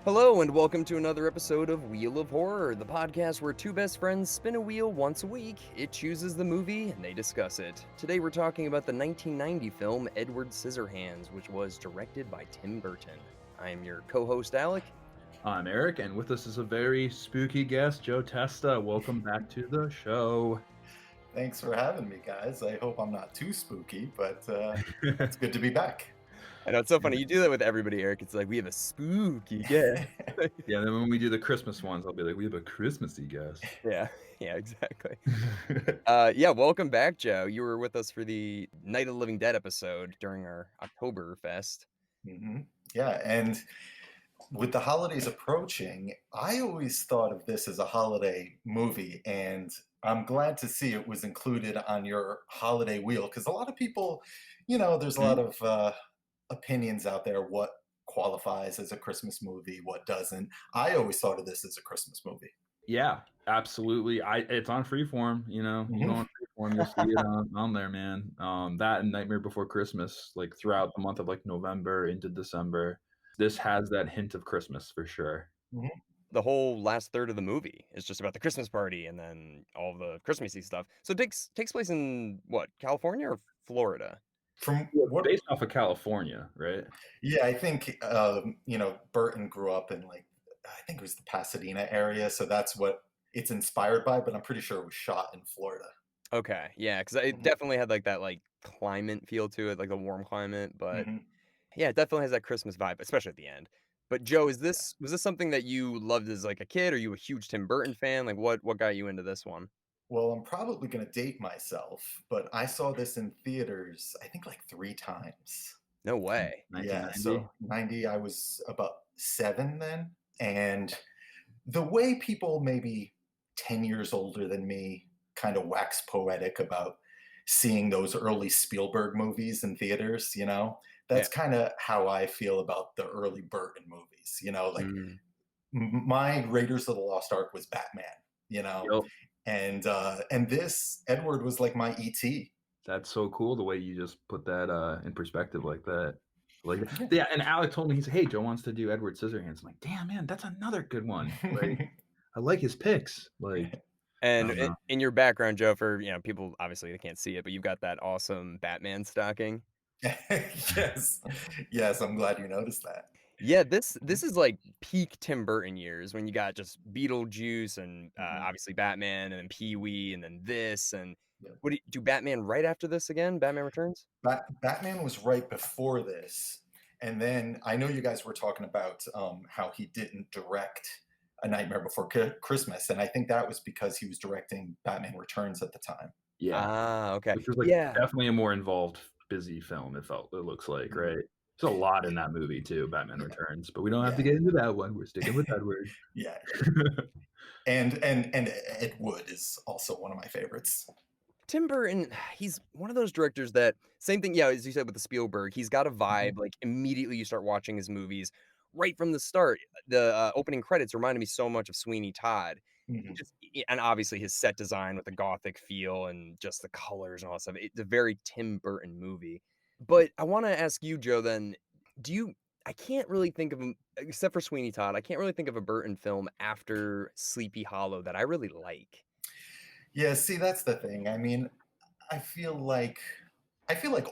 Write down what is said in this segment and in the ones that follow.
Hello, and welcome to another episode of Wheel of Horror, the podcast where two best friends spin a wheel once a week. It chooses the movie, and they discuss it. Today we're talking about the 1990 film Edward Scissorhands, which was directed by Tim Burton. I am your co-host, Alec. I'm Eric, and with us is a very spooky guest, Joe Testa. Welcome back to the show. Thanks for having me, guys. I hope I'm not too spooky, but it's good to be back. I know, it's so funny. You do that with everybody, Eric. It's like, we have a spooky guest. Yeah, then when we do the Christmas ones, I'll be like, we have a Christmassy guest. Yeah, exactly. Welcome back, Joe. You were with us for the Night of the Living Dead episode during our Oktoberfest. Mm-hmm. Yeah, and with the holidays approaching, I always thought of this as a holiday movie, and I'm glad to see it was included on your holiday wheel because a lot of people, there's a lot of opinions out there what qualifies as a Christmas movie, what doesn't. I always thought of this as a Christmas movie. Yeah, absolutely. It's on Freeform, you go on Freeform, you'll see it on there, man. That and Nightmare Before Christmas, like throughout the month of like November into December. This has that hint of Christmas for sure. Mm-hmm. The whole last third of the movie is just about the Christmas party and then all the Christmassy stuff. So it takes place in what, California or Florida? Based off of California, right? Yeah, I think Burton grew up in I think it was the Pasadena area, so that's what it's inspired by. But I'm pretty sure it was shot in Florida. Okay, yeah, because it definitely had like that climate feel to it, like the warm climate. But yeah, it definitely has that Christmas vibe, especially at the end. But Joe, was this something that you loved as like a kid? Are you a huge Tim Burton fan? Like what got you into this one? Well, I'm probably going to date myself, but I saw this in theaters, I think like 3 times. No way. Yeah, so 90, I was about 7 then. And the way people maybe 10 years older than me kind of wax poetic about seeing those early Spielberg movies in theaters, that's kind of how I feel about the early Burton movies, my Raiders of the Lost Ark was Batman, Yep. and this Edward was like my ET. That's so cool the way you just put that in perspective like that. Yeah, and Alec told me, he said, hey, Joe wants to do Edward Scissorhands. I'm like, damn, man, that's another good one. I like his picks. And in your background, Joe, for people obviously they can't see it, but you've got that awesome Batman stocking. Yes, I'm glad you noticed that. Yeah, this is like peak Tim Burton years when you got just Beetlejuice and obviously Batman and then Pee-wee and then this and what do Batman right after this again? Batman Returns? Batman was right before this, and then I know you guys were talking about how he didn't direct A Nightmare Before Christmas, and I think that was because he was directing Batman Returns at the time. Yeah. Ah, okay. Which was definitely a more involved, busy film. It looks like, right? There's a lot in that movie too, Batman Returns, but we don't have to get into that one. We're sticking with Edward. Yeah. And Ed Wood is also one of my favorites. Tim Burton, he's one of those directors that same thing, as you said with the Spielberg, he's got a vibe. Like immediately you start watching his movies right from the start. The opening credits reminded me so much of Sweeney Todd. And obviously his set design with the gothic feel and just the colors and all that stuff. It's a very Tim Burton movie. But I want to ask you, Joe, then, I can't really think of him, except for Sweeney Todd, I can't really think of a Burton film after Sleepy Hollow that I really like. Yeah, see, that's the thing. I mean, I feel like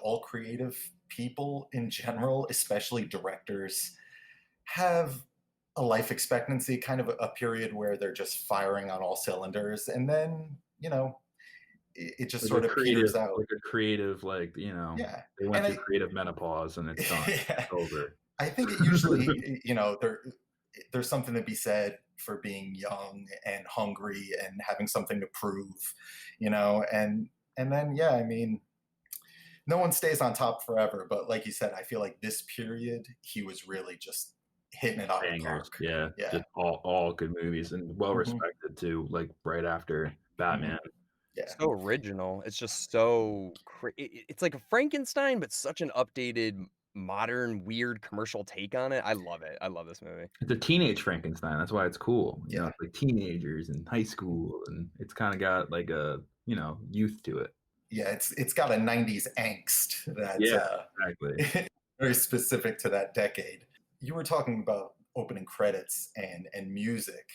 all creative people in general, especially directors, have a life expectancy, kind of a period where they're just firing on all cylinders, and then it just sort of peters out. Like a creative, they went through creative menopause and it's done. It's over. I think it usually, there's something to be said for being young and hungry and having something to prove, and then, I mean, no one stays on top forever, but like you said, I feel like this period, he was really just hitting it out of the park. Yeah. Just all good movies and well respected too, like right after Batman. Yeah. So original. It's just so it's like a Frankenstein, but such an updated, modern, weird commercial take on it. I love it. I love this movie. It's a teenage Frankenstein. That's why it's cool. It's like teenagers in high school, and it's kind of got like a youth to it. Yeah, it's got a 90s angst that exactly very specific to that decade. You were talking about opening credits and music,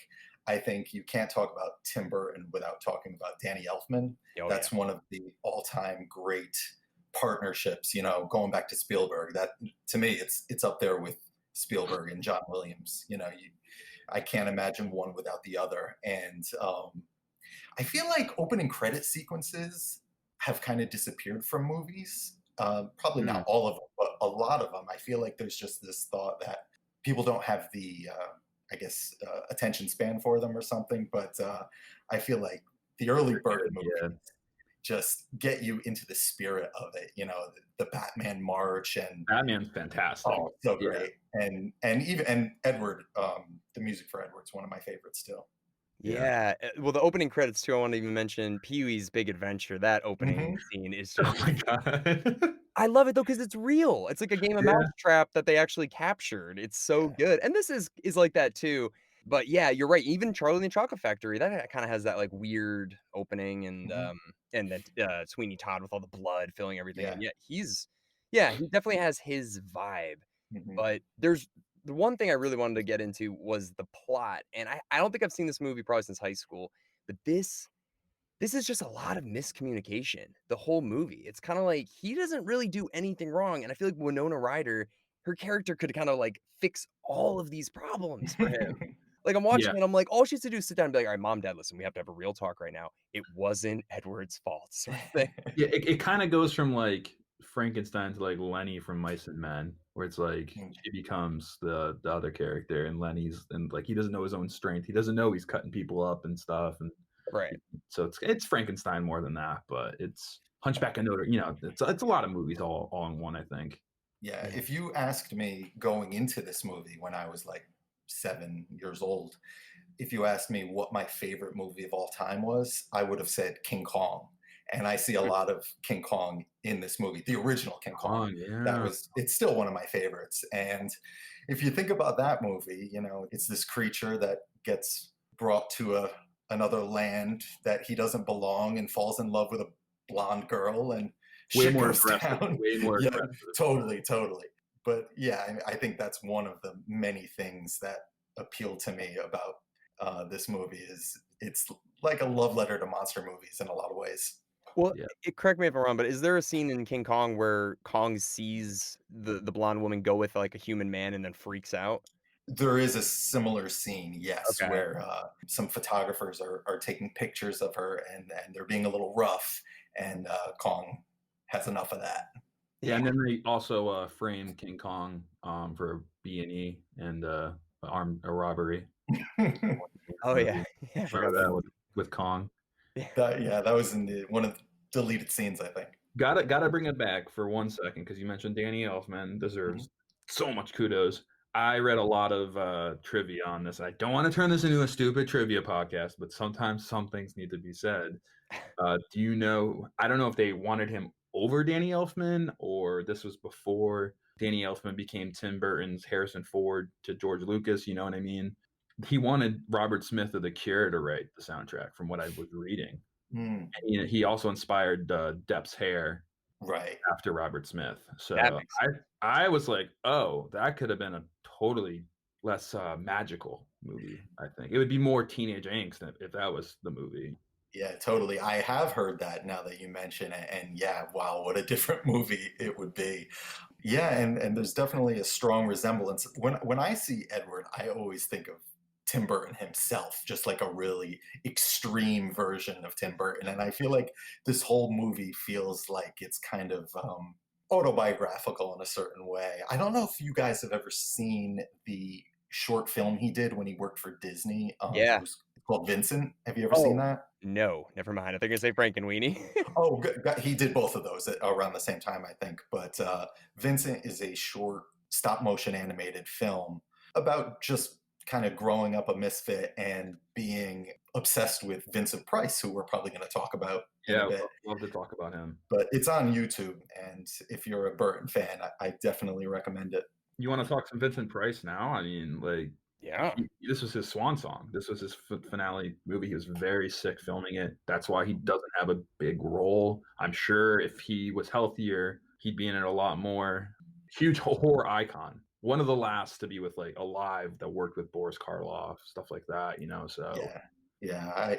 I think you can't talk about Tim Burton without talking about Danny Elfman. Oh yeah. That's one of the all-time great partnerships. You know, going back to Spielberg, that to me, it's up there with Spielberg and John Williams. You know, I can't imagine one without the other. And I feel like opening credit sequences have kind of disappeared from movies. Probably Mm. not all of them, but a lot of them. I feel like there's just this thought that people don't have the, I guess, attention span for them or something. But I feel like the early Burton Yeah. movies just get you into the spirit of it. You know, the Batman March and Batman's fantastic. oh, so Yeah. great. And even Edward, the music for Edward's one of my favorites still. Yeah. Well, the opening credits too, I want to even mention Pee-wee's Big Adventure. That opening scene is Oh just my god. I love it though because it's real. It's like a game of Yeah. Mousetrap that they actually captured. It's so good. And this is like that too. But yeah, you're right. Even Charlie and the Chocolate Factory, that kind of has that like weird opening Mhm. and then Sweeney Todd with all the blood filling everything. Yeah. And yeah, he definitely has his vibe. Mhm. But there's the one thing I really wanted to get into was the plot. And I don't think I've seen this movie probably since high school, but this is just a lot of miscommunication, the whole movie. It's kinda like he doesn't really do anything wrong, and I feel like Winona Ryder, her character could kinda, like, fix all of these problems for him. Like, I'm Yeah. watching it, I'm like, all she has to do is sit down and be like, "Alright, mom, dad, listen, we have to have a real talk right now. It wasn't Edward's fault," sort of thing. Yeah, it kinda goes from, like, Frankenstein to, like, Lenny from Mice and Men, where it's like Mm. she becomes the other character, and like, he doesn't know his own strength. He doesn't know he's cutting people up and stuff, and Right. so it's Frankenstein more than that, but it's Hunchback of Notre, it's a lot of movies all in one, I think. Yeah, Yeah. if you asked me going into this movie when I was like 7 years old, if you asked me what my favorite movie of all time was, I would have said King Kong. And I see a lot of King Kong in this movie, the original King Kong. Oh, yeah. It's still one of my favorites. And if you think about that movie, you know, it's this creature that gets brought to another land that he doesn't belong and falls in love with a blonde girl and Way shit more goes aggressive, down. way more Yeah, aggressive. totally. But yeah, I think that's one of the many things that appeal to me about this movie is it's like a love letter to monster movies in a lot of ways. Well, Yeah. correct me if I'm wrong, but is there a scene in King Kong where Kong sees the blonde woman go with, like, a human man and then freaks out? There is a similar scene, yes, Okay. where some photographers are taking pictures of her and they're being a little rough, and Kong has enough of that. Yeah, and then they also, framed King Kong, for B&E and, armed a robbery. Oh, yeah. Movie. Yeah, I forgot Remember about that with Kong? yeah. That was in one of the deleted scenes, I think. Gotta bring it back for 1 second because you mentioned Danny Elfman deserves so much kudos. I read a lot of, trivia on this. I don't wanna turn this into a stupid trivia podcast, but sometimes some things need to be said. Do you know I don't know if they wanted him over Danny Elfman or this was before Danny Elfman became Tim Burton's Harrison Ford to George Lucas, you know what I mean? He wanted Robert Smith of The Cure to write the soundtrack from what I was reading. Mm, He also inspired, Depp's hair right. after Robert Smith. That So makes I was like, "Oh, that could have been a totally less, magical movie," I think. It would be more teenage angst if that was the movie. Yeah, totally. I have heard that now that you mention it, and yeah, wow, what a different movie it would be. Yeah, and there's definitely a strong resemblance. When I see Edward, I always think of Tim Burton himself, just like a really extreme version of Tim Burton. And I feel like this whole movie feels like it's kind of autobiographical in a certain way. I don't know if you guys have ever seen the short film he did when he worked for Disney. It Yeah. was called Vincent. Have you ever seen Oh, that? no, never mind. I think I say Frankenweenie. Oh, he did both of those around the same time, I think. But Vincent is a short stop motion animated film about just kind of growing up a misfit and being obsessed with Vincent Price, who we're probably going to talk about in Yeah, a bit. love to talk about him. But it's on YouTube, and if you're a Burton fan, I definitely recommend it. You wanna talk some Vincent Price now? I mean, like, Yeah. this was his swan song. This was his finale movie. He was very sick filming it. That's why he doesn't have a big role. I'm sure if he was healthier, he'd be in it a lot more. Huge horror icon. one of the last to be with like alive that worked with Boris Karloff, stuff like that, so Yeah, yeah.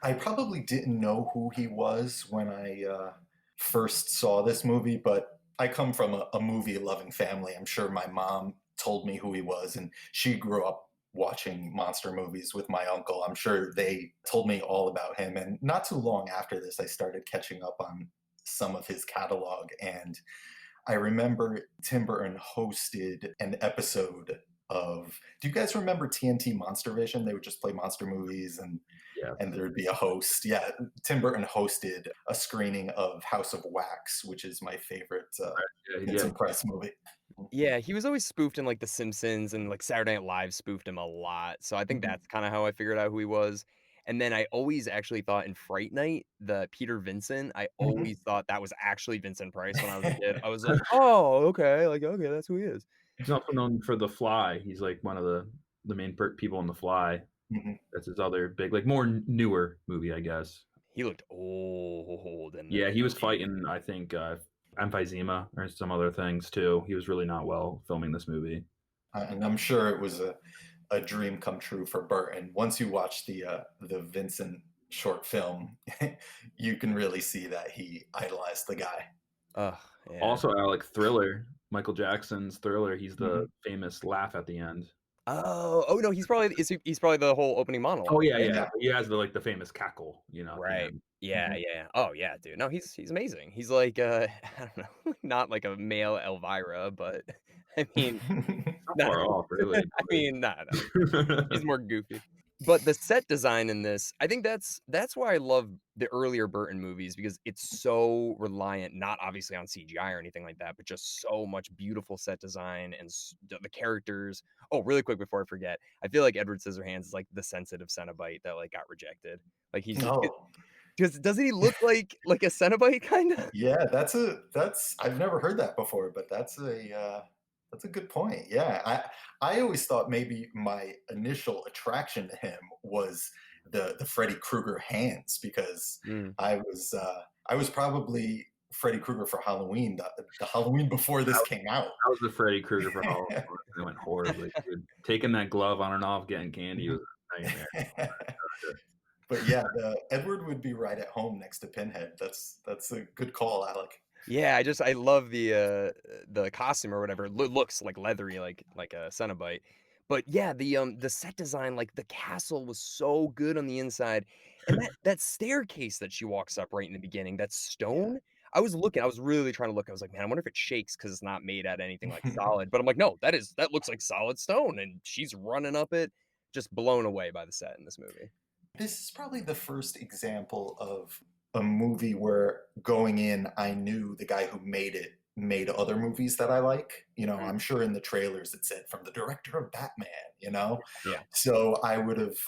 I probably didn't know who he was when I first saw this movie, but I come from a movie-loving family. I'm sure my mom told me who he was, and she grew up watching monster movies with my uncle. I'm sure they told me all about him. And not too long after this, I started catching up on some of his catalog. And I remember Tim Burton hosted an episode of, do you guys remember TNT Monster Vision? They would just play monster movies yeah. and there'd be a host. Yeah, Tim Burton hosted a screening of House of Wax, which is my favorite Yeah. Vincent Price movie. Yeah, he was always spoofed in, like, The Simpsons, and, like, Saturday Night Live spoofed him a lot, so I think Mhm. that's kinda how I figured out who he was, and then I always actually thought in Fright Night, the Peter Vincent, I Mhm. always thought that was actually Vincent Price when I was a kid. I was like, "Oh, okay, like, okay, that's who he is." He's also known for The Fly. He's like one of the main people in The Fly. Mhm. That's his other big, like more newer movie, I guess. He looked old in this Yeah, he was movie. fighting, I think, emphysema or some other things too. He was really not well filming this movie. And I'm sure it was a dream come true for Burton. Once you watch the Vincent short film, you can really see that he idolized the guy. Ugh, yeah. Also, Alec Thriller, Michael Jackson's Thriller. He's the Mhm. famous laugh at the end. No, he's probably the whole opening Oh monologue, yeah, right? yeah. Yeah. He has the famous cackle, at the Right. end. Yeah, Mhm. yeah. Oh, yeah, dude. No, he's amazing. He's like, I don't know, not like a male Elvira, but I mean, Not no, far off, really. I mean, no. He's But more goofy. But the set design in this, I think that's why I love the earlier Burton movies because it's so reliant, not obviously on CGI or anything like that, but just so much beautiful set design and the characters. Oh, really quick before I forget, I feel like Edward Scissorhands is like the sensitive Cenobite that like got rejected. Like he's No. because doesn't he look like a Cenobite kinda? Yeah, that's I've never heard that before, but that's a good point. Yeah, I always thought maybe my initial attraction to him was the Freddy Krueger hands because Mm. I was probably Freddy Krueger for Halloween, the Halloween before this came out. I was the Freddy Krueger for Halloween. It went horribly, dude. Taking that glove on and off, getting candy was a nightmare. But yeah, Edward would be right at home next to Pinhead. That's a good call, Alec. Yeah, I love the costume or whatever. It looks like leathery, like a Cenobite. But yeah, the set design, like the castle was so good on the inside. And that staircase that she walks up right in the beginning, that Yeah. stone, I was really trying to look. I was like, man, I wonder if it shakes because it's not made out of anything like solid. But I'm like, no, that looks like solid stone. And she's running up it, just blown away by the set in this movie. This is probably the first example of a movie where going in, I knew the guy who made it made other movies that I like. Mm, I'm sure in the trailers it said from the director of Batman. yeah. So I would have,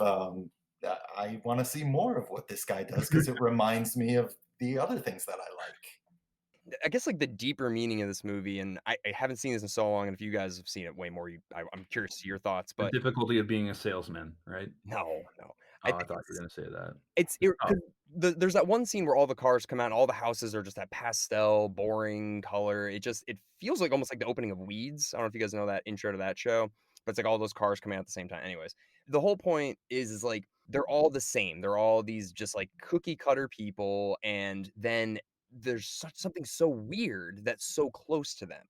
I want to see more of what this guy does because it reminds me of the other things that I like. I guess, like, the deeper meaning of this movie, and I haven't seen this in so long, and if you guys have seen it way more, I'm curious to see your thoughts, The but difficulty of being a salesman, right? no, no. I Oh, I think thought you were gonna say that. it's It's tough. 'cause there's that one scene where all the cars come out, and all the houses are just that pastel, boring color. It feels like almost like the opening of Weeds. I don't know if you guys know that intro to that show, but it's like all those cars coming out at the same time. Anyways, the whole point is like they're all the same. They're all these just like cookie cutter people, and then there's something so weird that's so close to them.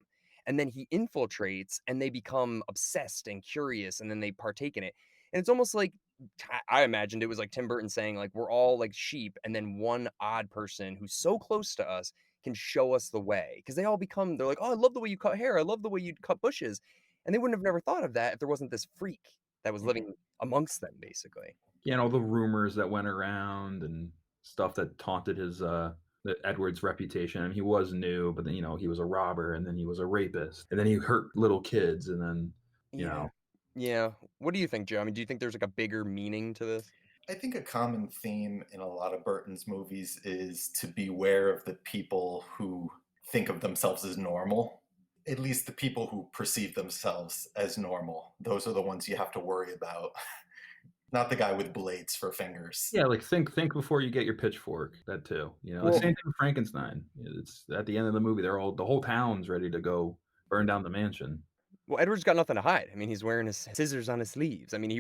And then he infiltrates and they become obsessed and curious and then they partake in it. And it's almost like I imagined it was like Tim Burton saying, like, we're all like sheep, and then one odd person who's so close to us can show us the way. Because they're like, oh, I love the way you cut hair. I love the way you cut bushes. And they wouldn't have never thought of that if there wasn't this freak that was Mhm. living amongst them, basically. Yeah, and all the rumors that went around and stuff that taunted Edward's reputation. I mean, he was new, but then he was a robber, and then he was a rapist, and then he hurt little kids, and then you Yeah. know, Yeah. What do you think, Joe? I mean, do you think there's like a bigger meaning to this? I think a common theme in a lot of Burton's movies is to beware of the people who think of themselves as normal. At least the people who perceive themselves as normal. Those are the ones you have to worry about. Not the guy with blades for fingers. yeah, like think before you get your pitchfork. That too. The Well, same thing with Frankenstein. It's at the end of the movie. The whole town's ready to go burn down the mansion. Well, Edward's got nothing to hide. I mean, he's wearing his scissors on his sleeves. I mean,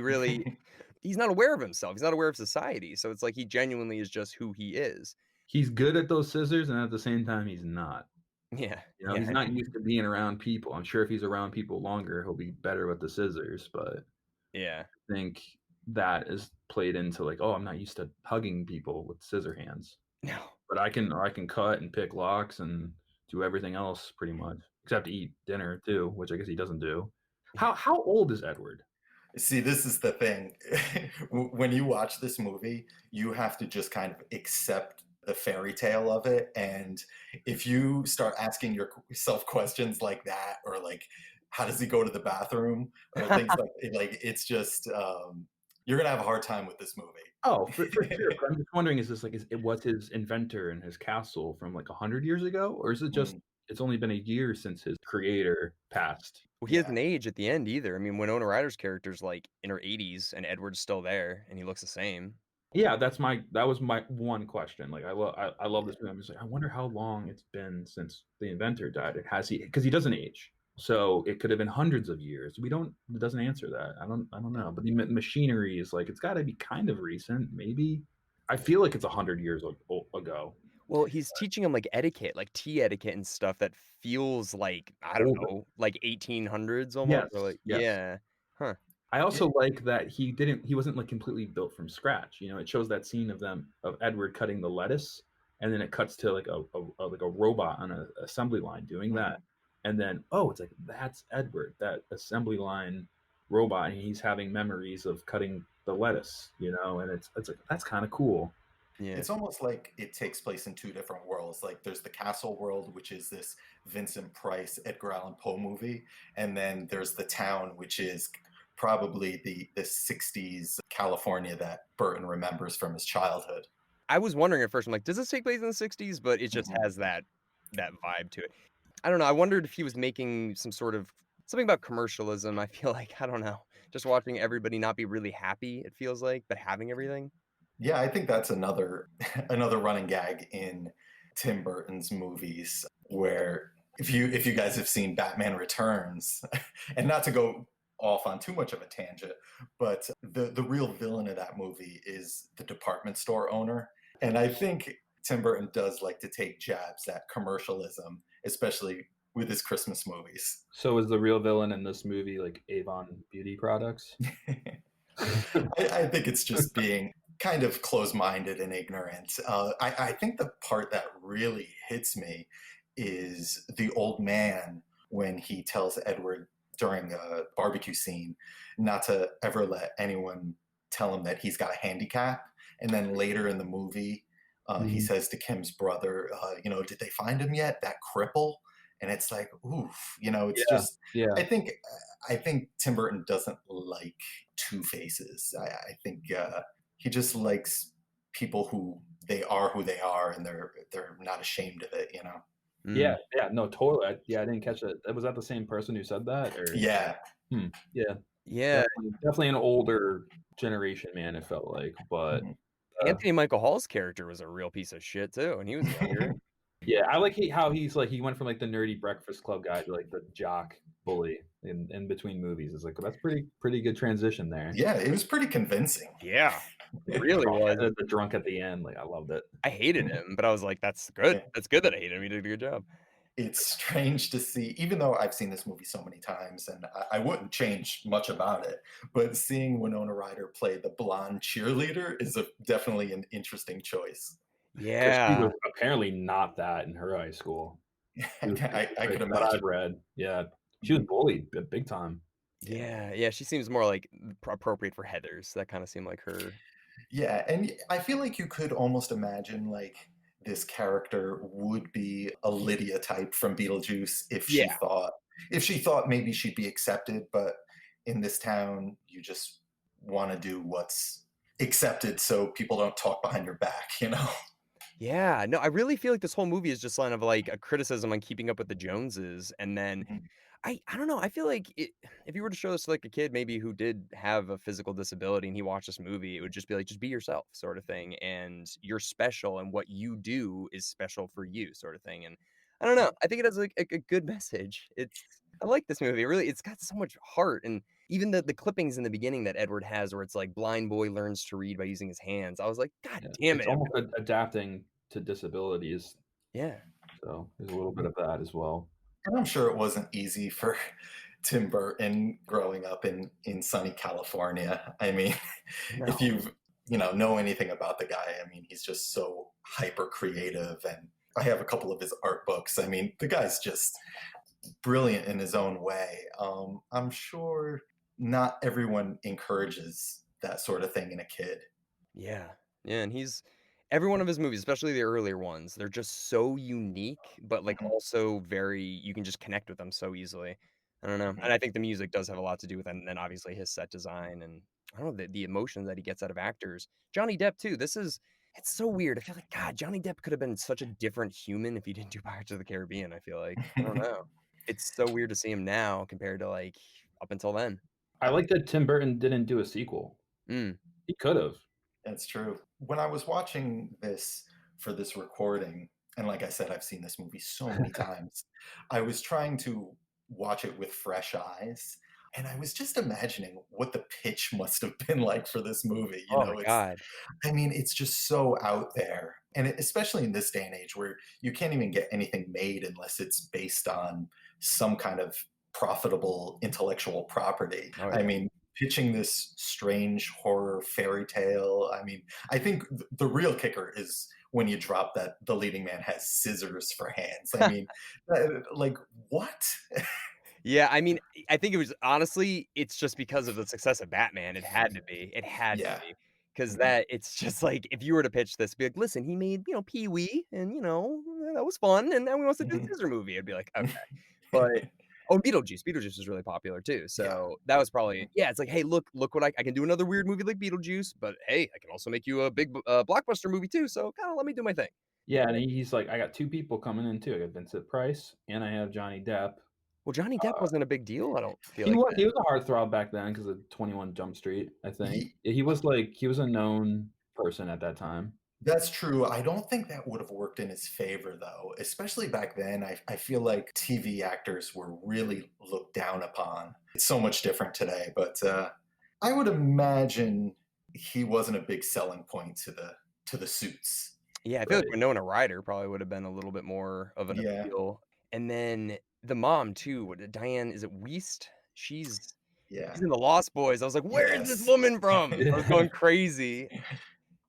he's not aware of himself. He's not aware of society. So it's like he genuinely is just who he is. He's good at those scissors, and at the same time, he's not. Yeah. You know, he's Yeah. not used to being around people. I'm sure if he's around people longer, he'll be better with the scissors, but Yeah. I think that is played into like, oh, I'm not used to hugging people with scissor hands. No. But I can cut and pick locks and do everything else pretty much, except eat dinner too, which I guess he doesn't do. Yeah. How old is Edward? See, this is the thing. When you watch this movie, you have to just kind of accept the fairy tale of it. And if you start asking yourself questions like that, or like, how does he go to the bathroom, or things like it's just you're gonna have a hard time with this movie. Oh, for sure. But I'm just wondering, is this like it was his inventor and his castle from like 100 years ago, or is it just Mm, it's only been a year since his creator passed? Well, he yeah. doesn't age at the end either. I mean, Winona Ryder's character's like in her 80s and Edward's still there and he looks the same. Yeah, that was my one question. Like I love this movie. I'm just like, I wonder how long it's been since the inventor died. It has he because he doesn't age. So it could have been hundreds of years. It doesn't answer that. I don't know. But the machinery is like it's got to be kind of recent, maybe. I feel like it's 100 years ago. Well, he's teaching him like etiquette, like tea etiquette and stuff that feels like, I don't Older. know, like 1800s almost or Yes, like, yes. yeah. Huh. I Yeah. also like that he wasn't like completely built from scratch. You know, it shows that scene of Edward cutting the lettuce, and then it cuts to like a robot on an assembly line doing that, Mhm. and then oh, it's like that's Edward, that assembly line robot, and he's having memories of cutting the lettuce. You know, and it's like that's kind of cool. Yeah. It's almost like it takes place in two different worlds. Like there's the castle world, which is this Vincent Price, Edgar Allan Poe movie, and then there's the town, which is probably the 60s California that Burton remembers from his childhood. I was wondering at first, I'm like, does this take place in the 60s? But it just Mhm. has that vibe to it. I don't know. I wondered if he was making some sort of something about commercialism. I feel like, I don't know, just watching everybody not be really happy, it feels like, but having everything. Yeah, I think that's another another running gag in Tim Burton's movies where if you guys have seen Batman Returns, and not to go off on too much of a tangent, but the real villain of that movie is the department store owner. And I think Tim Burton does like to take jabs at commercialism, especially with his Christmas movies. So is the real villain in this movie like Avon Beauty Products? I think it's just being kind of close-minded and ignorant. I think the part that really hits me is the old man when he tells Edward during a barbecue scene not to ever let anyone tell him that he's got a handicap. And then later in the movie, he Mhm. says to Kim's brother, did they find him yet? That cripple? And it's like, oof, it's Yeah, just. yeah. I think I think Tim Burton doesn't like two faces. I think he just likes people who they are, and they're not ashamed of it. Mm. Yeah, yeah, no, totally. I didn't catch it. Was that the same person who said that, or Yeah. hmm, yeah, Yeah. definitely an older generation man, it felt like, but, Mhm. uh, Anthony Michael Hall's character was a real piece of shit too, and he was younger. yeah, I like how he's like he went from, like, the nerdy Breakfast Club guy to, like, the jock bully in between movies. It's like, well, that's pretty good transition there. Yeah, it was pretty convincing. Yeah. It really was. The drunk at the end, like, I loved it. I hated him, but I was like, "That's good. Yeah. That's good that I hate him. He did a good job." It's strange to see, even though I've seen this movie so many times, and I wouldn't change much about it, but seeing Winona Ryder play the blonde cheerleader is definitely an interesting choice. Because she Yeah. was apparently not that in her high school. She was I could that I've imagine. read. Yeah. She was Mhm. bullied big time. Yeah. Yeah, yeah, she seems more like appropriate for Heathers. That kinda seemed like her. Yeah, and I feel like you could almost imagine like this character would be a Lydia type from Beetlejuice Yeah. if she thought maybe she'd be accepted, but in this town you just want to do what's accepted so people don't talk behind your back. Yeah, no, I really feel like this whole movie is just kind of like a criticism on Keeping Up with the Joneses, and then Mhm. I don't know, I feel like if you were to show this to, like, a kid maybe who did have a physical disability and he watched this movie, it would just be like, "Just be yourself," sort of thing, and you're special, and what you do is special for you, sort of thing, and I don't know. I think it has like a good message. I like this movie. Really, it's got so much heart, and even the clippings in the beginning that Edward has, where it's like blind boy learns to read by using his hands. I was like, God Yeah, damn it's it! almost adapting to disabilities, Yeah, so there's a little bit of that as well. And I'm sure it wasn't easy for Tim Burton growing up in sunny California. I mean, if no, you've know anything about the guy, I mean, he's just so hyper creative, and I have a couple of his art books. I mean, the guy's just brilliant in his own way. I'm sure not everyone encourages that sort of thing in a kid. yeah, yeah, and he's every one of his movies, especially the earlier ones, they're just so unique, but like Mhm, also very you can just connect with them so easily. I don't know, mhm. and I think the music does have a lot to do with it, and then obviously his set design and I don't know the emotion that he gets out of actors. Johnny Depp too. It's so weird. I feel like God, Johnny Depp could have been such a different human if he didn't do Pirates of the Caribbean. I feel like I don't know. It's so weird to see him now compared to like up until then. I like that Tim Burton didn't do a sequel. Mm. He could have. That's true. When I was watching this for this recording, and like I said, I've seen this movie so many times, I was trying to watch it with fresh eyes. And I was just imagining what the pitch must have been like for this movie. Oh my God. I mean, it's just so out there. And especially in this day and age where you can't even get anything made unless it's based on some kind of profitable intellectual property. Oh I yeah. mean, pitching this strange horror fairy tale. I mean, I think the real kicker is when you drop that the leading man has scissors for hands. I mean, like, what? Yeah, I mean, I think it was honestly, it's just because of the success of Batman, it had to be. It had to Yeah. be, because Mhm. that it's just like, if you were to pitch this, be like, "Listen, he made, Pee-wee, and, that was fun, and now he wants to do the Mhm. Scissor movie." I'd be like, "Okay." But oh, Beetlejuice. Beetlejuice was really popular too, Yeah. so that was probably yeah, it's like, "Hey, look what I can do another weird movie like Beetlejuice, but hey, I can also make you a big, blockbuster movie too, so kinda let me do my thing." Yeah, and he's like, I got two people coming in too. I got Vincent Price and I have Johnny Depp. Well, Johnny Depp Uh, wasn't a big deal, I don't feel he like was then. he was a heartthrob back then because of 21 Jump Street, I think. Ye He was a known person at that time. That's true. I don't think that would have worked in his favor, though, especially back then. I feel like TV actors were really looked down upon. It's so much different today, but I would imagine he wasn't a big selling point to the suits. Yeah, I feel like Right. Winona Ryder probably would have been a little bit more of an Yeah, appeal, and then the mom too, Diane is it Wiest? yeah, She's in The Lost Boys, I was like, "Where is this yes. woman from?" I was going crazy.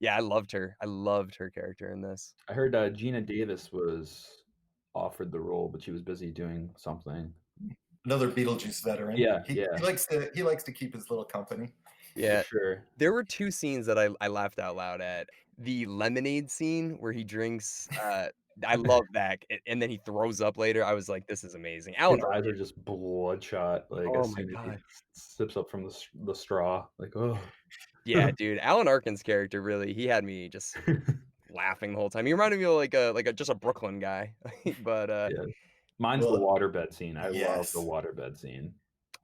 Yeah, I loved her. I loved her character in this. I heard Gina Davis was offered the role, but she was busy doing something. Another Beetlejuice veteran. Yeah, He yeah, likes to keep his little company. for Yeah, sure. there were 2 scenes that I laughed out loud at. The lemonade scene where he drinks, I love that, and then he throws up later, I was like, "This is amazing." Alan His eyes are Arkin, just bloodshot, like, oh as my soon as he god. sips up from the straw, like, oh. Yeah, dude, Alan Arkin's character really he had me just laughing the whole time. He reminded me of like a just a Brooklyn guy. But, Yeah. Mine's the Well, waterbed scene. I love the yes. waterbed scene.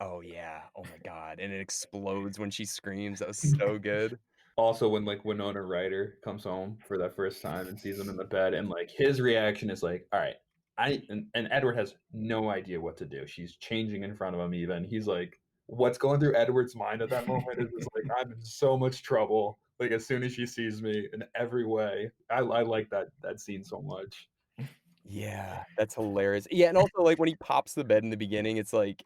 oh, yeah. Oh my god, and it explodes when she screams. That was so good. Also, when, like, Winona Ryder comes home for that first time and sees him in the bed, and, like, his reaction is like, "Alright, I" and Edward has no idea what to do. She's changing in front of him even. He's like, what's going through Edward's mind at that moment is just like, "I'm in so much trouble," like, as soon as she sees me in every way. I like that scene so much. Yeah, that's hilarious. Yeah, and also, like, when he pops the bed in the beginning, it's like,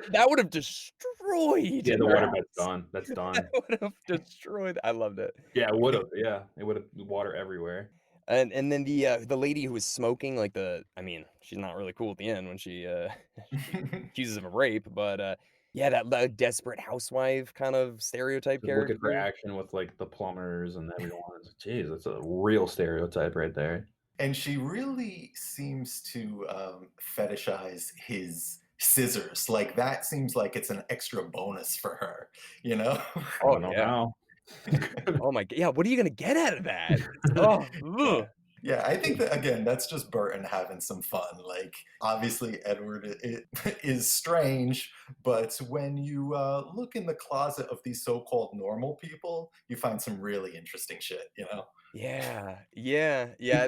that would have destroyed Yeah, the your waterbed's house. done. That's That done. would have destroyed I loved it. Yeah, it would've, yeah. It would've water everywhere. And then the lady who was smoking, like, I mean, she's not really cool at the end when she, she accuses him of rape, but, yeah, that desperate housewife kind of stereotype To look at her character. action with, like, the plumbers and everyone, it's like, geez, that's a real stereotype right there. And she really seems to fetishize his scissors. Like that seems like it's an extra bonus for her, you know? Oh, I don't yeah. know. Oh my g yeah, what are you gonna get out of that? It's oh, ugh. Yeah, I think that again, that's just Burton having some fun. Like, obviously, is strange, but when you look in the closet of these so-called normal people, you find some really interesting shit. You know? Yeah.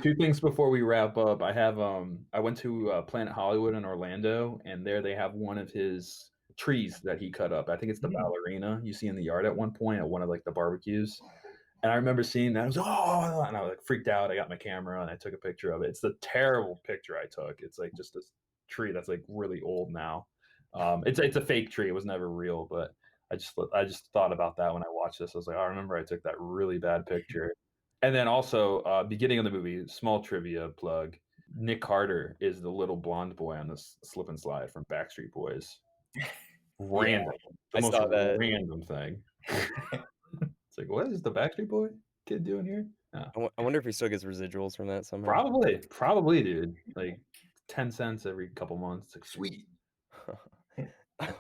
Two things before we wrap up. I went to Planet Hollywood in Orlando, and there they have one of his trees that he cut up. I think it's the ballerina you see in the yard at one point at one of like the barbecues. And I remember seeing that. I was and I was like freaked out. I got my camera and I took a picture of it. It's the terrible picture I took. It's like just this tree that's like really old now. It's a fake tree. It was never real, but I just thought about that when I watched this. I was like, I remember I took that really bad picture. And then also, beginning of the movie, small trivia plug. Nick Carter is the little blonde boy on this slip and slide from Backstreet Boys. Yeah, Random, the I most saw that. random thing. It's like, what is the Backstreet Boy kid doing here? I wonder if he still gets residuals from that somehow. Probably, dude. Like 10 cents every couple months. It's like, sweet.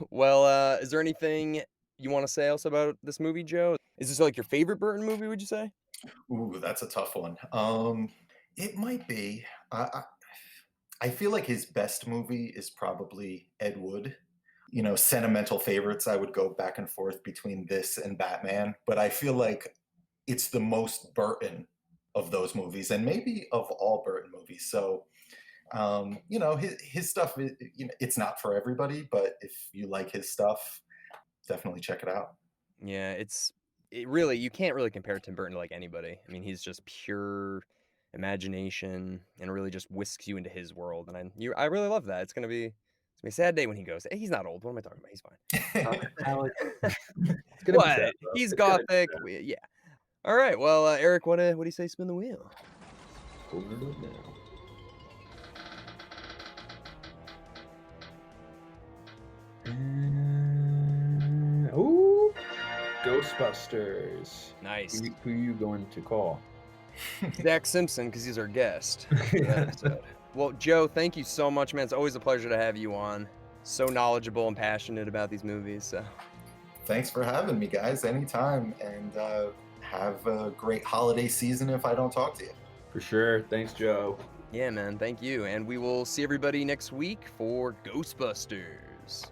Well, is there anything you want to say else about this movie, Joe? Is this like your favorite Burton movie, would you say? Ooh, that's a tough one. It might be. I feel like his best movie is probably Ed Wood. You know, sentimental favorites, I would go back and forth between this and Batman, but I feel like it's the most Burton of those movies, and maybe of all Burton movies. So, you know, his stuff, you know, it's not for everybody, but if you like his stuff, definitely check it out. Yeah, it really you can't really compare Tim Burton to like anybody. I mean, he's just pure imagination and really just whisks you into his world. And I really love that. It's gonna be a sad day when he goes. Hey, he's not old. What am I talking about? He's fine. Alex. It's gonna be What? sad, bro. He's It's gonna be gothic. Yeah. All right. Well, Eric, what do you say? Spin the wheel. Hold it up now. Ooh, Ghostbusters. Nice. Who are you going to call? Zach Simpson, because he's our guest. Yeah. Well, Joe, thank you so much, man. It's always a pleasure to have you on. So knowledgeable and passionate about these movies. So. Thanks for having me, guys. Anytime, and have a great holiday season if I don't talk to you. For sure. Thanks, Joe. Yeah, man. Thank you. And we will see everybody next week for Ghostbusters.